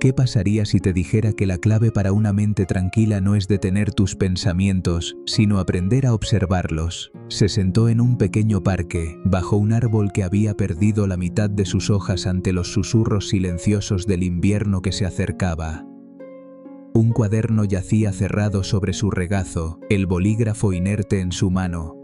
¿Qué pasaría si te dijera que la clave para una mente tranquila no es detener tus pensamientos, sino aprender a observarlos? Se sentó en un pequeño parque, bajo un árbol que había perdido la mitad de sus hojas ante los susurros silenciosos del invierno que se acercaba. Un cuaderno yacía cerrado sobre su regazo, el bolígrafo inerte en su mano.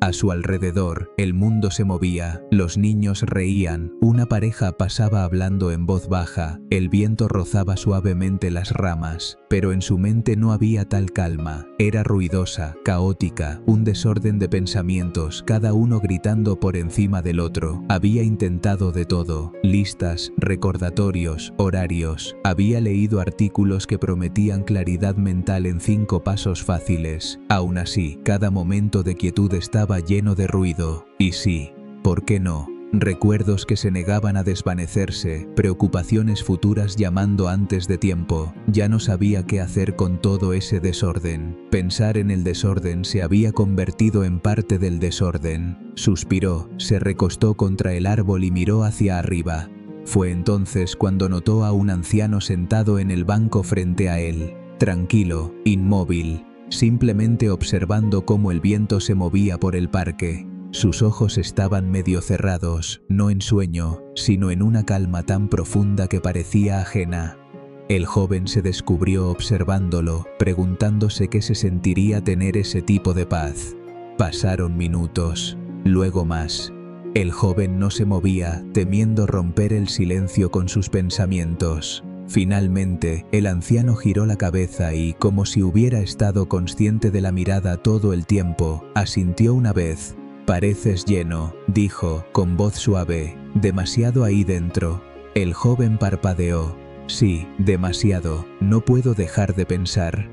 A su alrededor, el mundo se movía, los niños reían, una pareja pasaba hablando en voz baja, el viento rozaba suavemente las ramas, pero en su mente no había tal calma, era ruidosa, caótica, un desorden de pensamientos, cada uno gritando por encima del otro. Había intentado de todo, listas, recordatorios, horarios, había leído artículos que prometían claridad mental en 5 pasos fáciles. Aún así, cada momento de quietud estaba lleno de ruido, y sí, ¿por qué no? Recuerdos que se negaban a desvanecerse, preocupaciones futuras llamando antes de tiempo. Ya no sabía qué hacer con todo ese desorden. Pensar en el desorden se había convertido en parte del desorden. Suspiró, se recostó contra el árbol y miró hacia arriba. Fue entonces cuando notó a un anciano sentado en el banco frente a él, tranquilo, inmóvil, simplemente observando cómo el viento se movía por el parque. Sus ojos estaban medio cerrados, no en sueño, sino en una calma tan profunda que parecía ajena. El joven se descubrió observándolo, preguntándose qué se sentiría tener ese tipo de paz. Pasaron minutos, luego más. El joven no se movía, temiendo romper el silencio con sus pensamientos. Finalmente, el anciano giró la cabeza y, como si hubiera estado consciente de la mirada todo el tiempo, asintió una vez. «Pareces lleno», dijo, con voz suave, «demasiado ahí dentro». El joven parpadeó. «Sí, demasiado, no puedo dejar de pensar».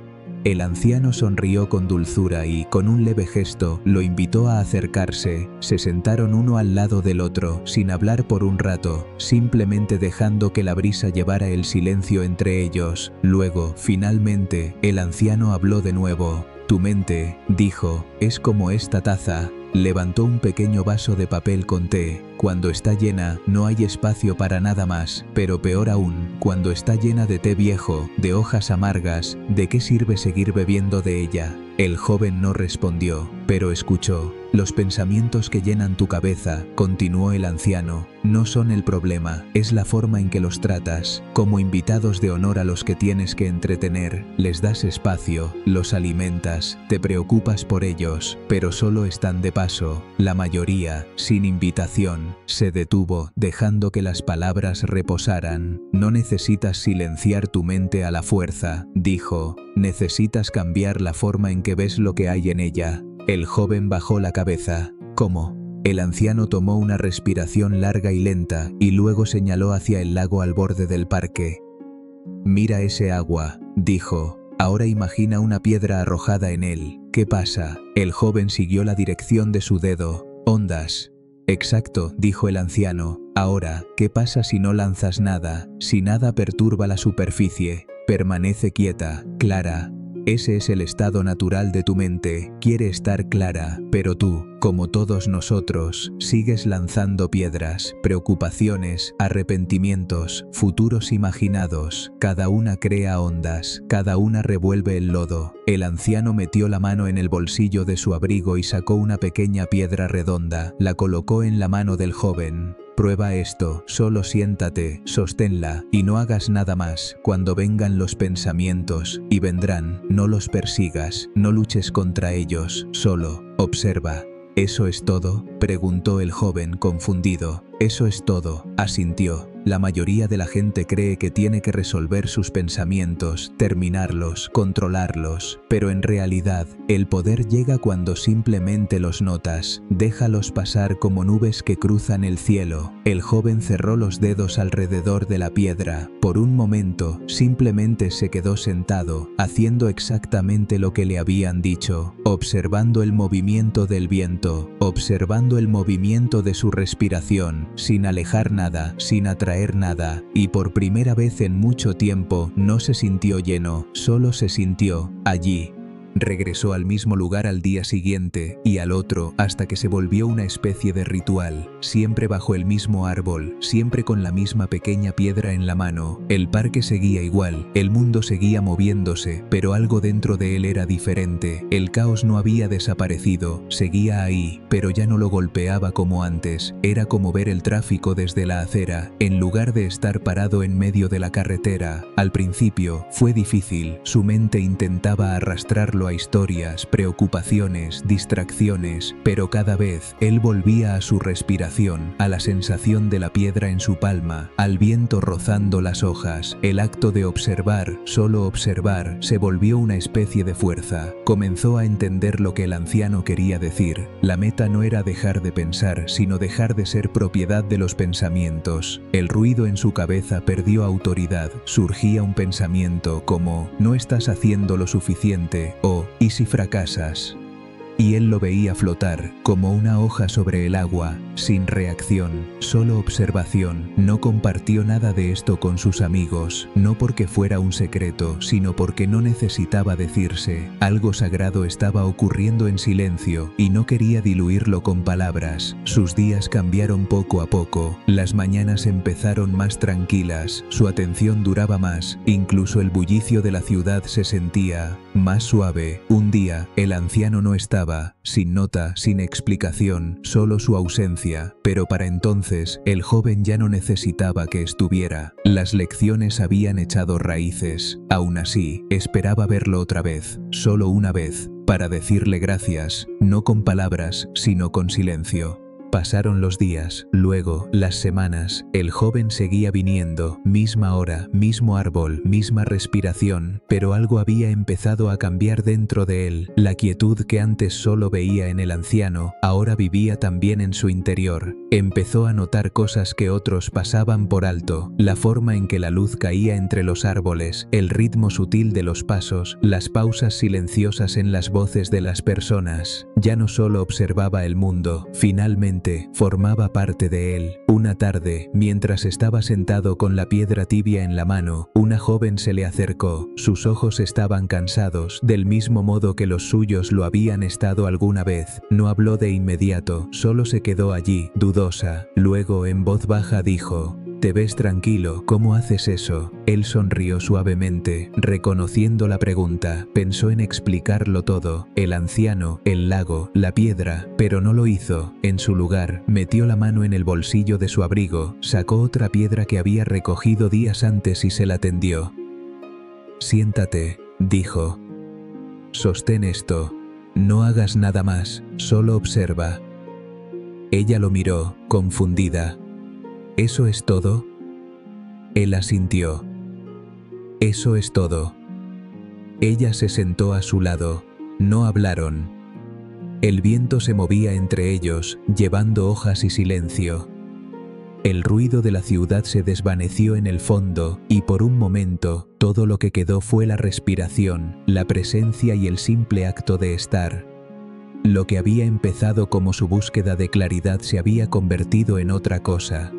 El anciano sonrió con dulzura y, con un leve gesto, lo invitó a acercarse. Se sentaron uno al lado del otro, sin hablar por un rato, simplemente dejando que la brisa llevara el silencio entre ellos. Luego, finalmente, el anciano habló de nuevo. «Tu mente», dijo, «es como esta taza». Levantó un pequeño vaso de papel con té. Cuando está llena, no hay espacio para nada más, pero peor aún, cuando está llena de té viejo, de hojas amargas, ¿de qué sirve seguir bebiendo de ella? El joven no respondió, pero escuchó. «Los pensamientos que llenan tu cabeza», continuó el anciano, «no son el problema, es la forma en que los tratas, como invitados de honor a los que tienes que entretener. Les das espacio, los alimentas, te preocupas por ellos, pero solo están de paso». La mayoría, sin invitación, se detuvo, dejando que las palabras reposaran. «No necesitas silenciar tu mente a la fuerza», dijo, «necesitas cambiar la forma en que ves lo que hay en ella». El joven bajó la cabeza. «¿Cómo?». El anciano tomó una respiración larga y lenta y luego señaló hacia el lago al borde del parque. «Mira ese agua», dijo. «Ahora imagina una piedra arrojada en él. ¿Qué pasa?». El joven siguió la dirección de su dedo. «Ondas». «Exacto», dijo el anciano. «Ahora, ¿qué pasa si no lanzas nada? Si nada perturba la superficie. Permanece quieta, clara». Ese es el estado natural de tu mente, quiere estar clara, pero tú, como todos nosotros, sigues lanzando piedras, preocupaciones, arrepentimientos, futuros imaginados, cada una crea ondas, cada una revuelve el lodo. El anciano metió la mano en el bolsillo de su abrigo y sacó una pequeña piedra redonda, la colocó en la mano del joven. «Prueba esto, solo siéntate, sosténla, y no hagas nada más. Cuando vengan los pensamientos, y vendrán, no los persigas, no luches contra ellos, solo observa». «¿Eso es todo?», preguntó el joven confundido. «Eso es todo», asintió. La mayoría de la gente cree que tiene que resolver sus pensamientos, terminarlos, controlarlos, pero en realidad, el poder llega cuando simplemente los notas, déjalos pasar como nubes que cruzan el cielo. El joven cerró los dedos alrededor de la piedra. Por un momento, simplemente se quedó sentado, haciendo exactamente lo que le habían dicho, observando el movimiento del viento, observando el movimiento de su respiración, sin alejar nada, sin atraer nada, y por primera vez en mucho tiempo no se sintió lleno, solo se sintió allí. Regresó al mismo lugar al día siguiente y al otro hasta que se volvió una especie de ritual, siempre bajo el mismo árbol, siempre con la misma pequeña piedra en la mano. El parque seguía igual, el mundo seguía moviéndose, pero algo dentro de él era diferente. El caos no había desaparecido, seguía ahí, pero ya no lo golpeaba como antes. Era como ver el tráfico desde la acera, en lugar de estar parado en medio de la carretera. Al principio fue difícil, su mente intentaba arrastrarlo a historias, preocupaciones, distracciones, pero cada vez él volvía a su respiración, a la sensación de la piedra en su palma, al viento rozando las hojas. El acto de observar, solo observar, se volvió una especie de fuerza. Comenzó a entender lo que el anciano quería decir. La meta no era dejar de pensar, sino dejar de ser propiedad de los pensamientos. El ruido en su cabeza perdió autoridad. Surgía un pensamiento como, no estás haciendo lo suficiente, o, ¿y si fracasas? Y él lo veía flotar, como una hoja sobre el agua, sin reacción, solo observación. No compartió nada de esto con sus amigos, no porque fuera un secreto, sino porque no necesitaba decirse. Algo sagrado estaba ocurriendo en silencio, y no quería diluirlo con palabras. Sus días cambiaron poco a poco, las mañanas empezaron más tranquilas, su atención duraba más, incluso el bullicio de la ciudad se sentía más suave. Un día, el anciano no estaba, sin nota, sin explicación, solo su ausencia, pero para entonces, el joven ya no necesitaba que estuviera. Las lecciones habían echado raíces. Aún así, esperaba verlo otra vez, solo una vez, para decirle gracias, no con palabras, sino con silencio. Pasaron los días, luego las semanas. El joven seguía viniendo, misma hora, mismo árbol, misma respiración, pero algo había empezado a cambiar dentro de él. La quietud que antes solo veía en el anciano, ahora vivía también en su interior. Empezó a notar cosas que otros pasaban por alto, la forma en que la luz caía entre los árboles, el ritmo sutil de los pasos, las pausas silenciosas en las voces de las personas. Ya no solo observaba el mundo, finalmente formaba parte de él. Una tarde, mientras estaba sentado con la piedra tibia en la mano, una joven se le acercó. Sus ojos estaban cansados, del mismo modo que los suyos lo habían estado alguna vez. No habló de inmediato, solo se quedó allí, dudosa. Luego, en voz baja dijo: «Te ves tranquilo, ¿cómo haces eso?». Él sonrió suavemente, reconociendo la pregunta. Pensó en explicarlo todo, el anciano, el lago, la piedra, pero no lo hizo. En su lugar, metió la mano en el bolsillo de su abrigo, sacó otra piedra que había recogido días antes y se la tendió. «Siéntate», dijo. «Sostén esto. No hagas nada más, solo observa». Ella lo miró, confundida. «¿Eso es todo?». Él asintió. «Eso es todo». Ella se sentó a su lado. No hablaron. El viento se movía entre ellos, llevando hojas y silencio. El ruido de la ciudad se desvaneció en el fondo, y por un momento, todo lo que quedó fue la respiración, la presencia y el simple acto de estar. Lo que había empezado como su búsqueda de claridad se había convertido en otra cosa.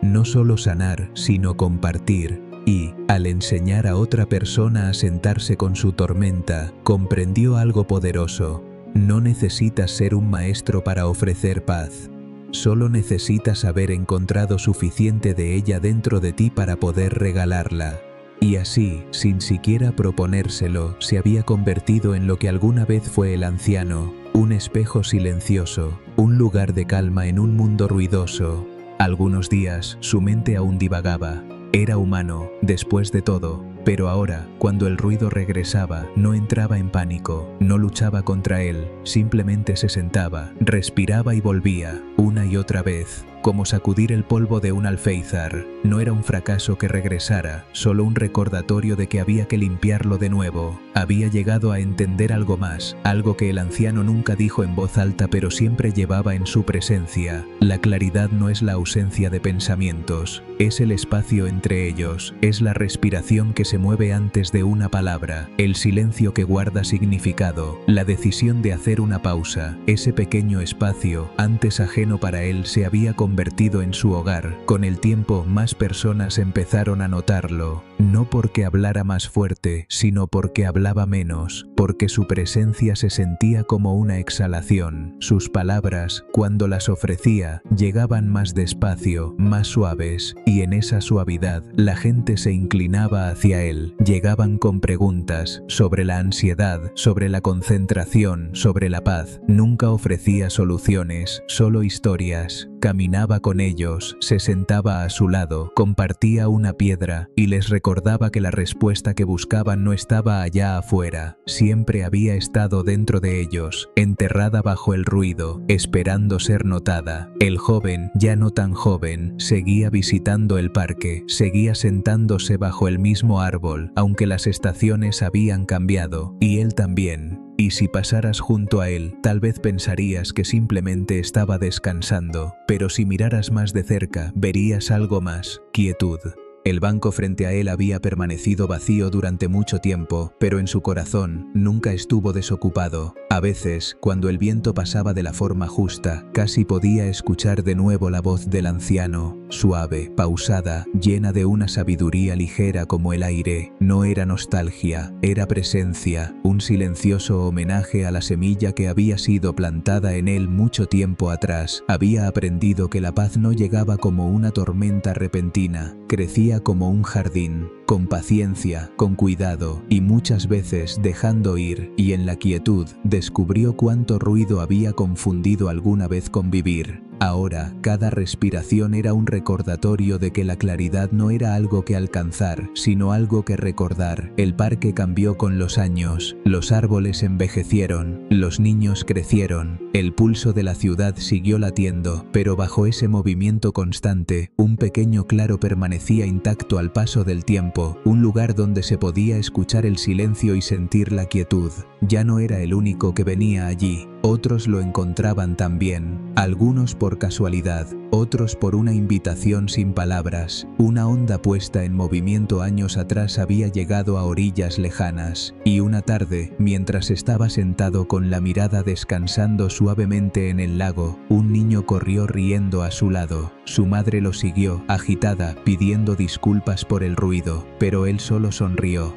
No solo sanar, sino compartir. Y, al enseñar a otra persona a sentarse con su tormenta, comprendió algo poderoso. No necesitas ser un maestro para ofrecer paz. Solo necesitas haber encontrado suficiente de ella dentro de ti para poder regalarla. Y así, sin siquiera proponérselo, se había convertido en lo que alguna vez fue el anciano, un espejo silencioso, un lugar de calma en un mundo ruidoso. Algunos días, su mente aún divagaba. Era humano, después de todo, pero ahora, cuando el ruido regresaba, no entraba en pánico, no luchaba contra él, simplemente se sentaba, respiraba y volvía, una y otra vez, como sacudir el polvo de un alféizar. No era un fracaso que regresara, solo un recordatorio de que había que limpiarlo de nuevo. Había llegado a entender algo más, algo que el anciano nunca dijo en voz alta pero siempre llevaba en su presencia. La claridad no es la ausencia de pensamientos, es el espacio entre ellos, es la respiración que se mueve antes de una palabra, el silencio que guarda significado, la decisión de hacer una pausa. Ese pequeño espacio, antes ajeno para él, se había convertido convertido en su hogar. Con el tiempo, más personas empezaron a notarlo, no porque hablara más fuerte, sino porque hablaba menos, porque su presencia se sentía como una exhalación. Sus palabras, cuando las ofrecía, llegaban más despacio, más suaves, y en esa suavidad, la gente se inclinaba hacia él. Llegaban con preguntas sobre la ansiedad, sobre la concentración, sobre la paz. Nunca ofrecía soluciones, solo historias. Caminaba con ellos, se sentaba a su lado, compartía una piedra y les recordaba que la respuesta que buscaban no estaba allá afuera, siempre había estado dentro de ellos, enterrada bajo el ruido, esperando ser notada. El joven, ya no tan joven, seguía visitando el parque, seguía sentándose bajo el mismo árbol, aunque las estaciones habían cambiado, y él también. Y si pasaras junto a él, tal vez pensarías que simplemente estaba descansando, pero si miraras más de cerca, verías algo más: quietud. El banco frente a él había permanecido vacío durante mucho tiempo, pero en su corazón nunca estuvo desocupado. A veces, cuando el viento pasaba de la forma justa, casi podía escuchar de nuevo la voz del anciano, suave, pausada, llena de una sabiduría ligera como el aire. No era nostalgia, era presencia, un silencioso homenaje a la semilla que había sido plantada en él mucho tiempo atrás. Había aprendido que la paz no llegaba como una tormenta repentina, crecía como un jardín, con paciencia, con cuidado, y muchas veces dejando ir, y en la quietud descubrió cuánto ruido había confundido alguna vez con vivir. Ahora, cada respiración era un recordatorio de que la claridad no era algo que alcanzar, sino algo que recordar. El parque cambió con los años, los árboles envejecieron, los niños crecieron, el pulso de la ciudad siguió latiendo, pero bajo ese movimiento constante, un pequeño claro permanecía intacto al paso del tiempo, un lugar donde se podía escuchar el silencio y sentir la quietud. Ya no era el único que venía allí. Otros lo encontraban también, algunos por casualidad, otros por una invitación sin palabras. Una onda puesta en movimiento años atrás había llegado a orillas lejanas, y una tarde, mientras estaba sentado con la mirada descansando suavemente en el lago, un niño corrió riendo a su lado. Su madre lo siguió, agitada, pidiendo disculpas por el ruido, pero él solo sonrió.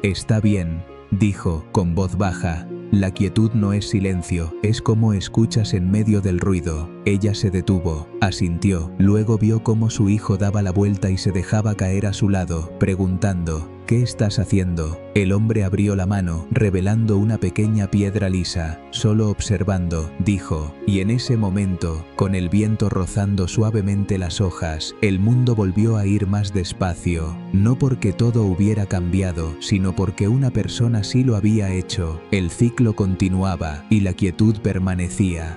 «Está bien», dijo, con voz baja. «La quietud no es silencio, es como escuchas en medio del ruido». Ella se detuvo, asintió, luego vio cómo su hijo daba la vuelta y se dejaba caer a su lado, preguntando: «¿Qué estás haciendo?». El hombre abrió la mano, revelando una pequeña piedra lisa. «Solo observando», dijo, y en ese momento, con el viento rozando suavemente las hojas, el mundo volvió a ir más despacio, no porque todo hubiera cambiado, sino porque una persona sí lo había hecho. El ciclo continuaba, y la quietud permanecía.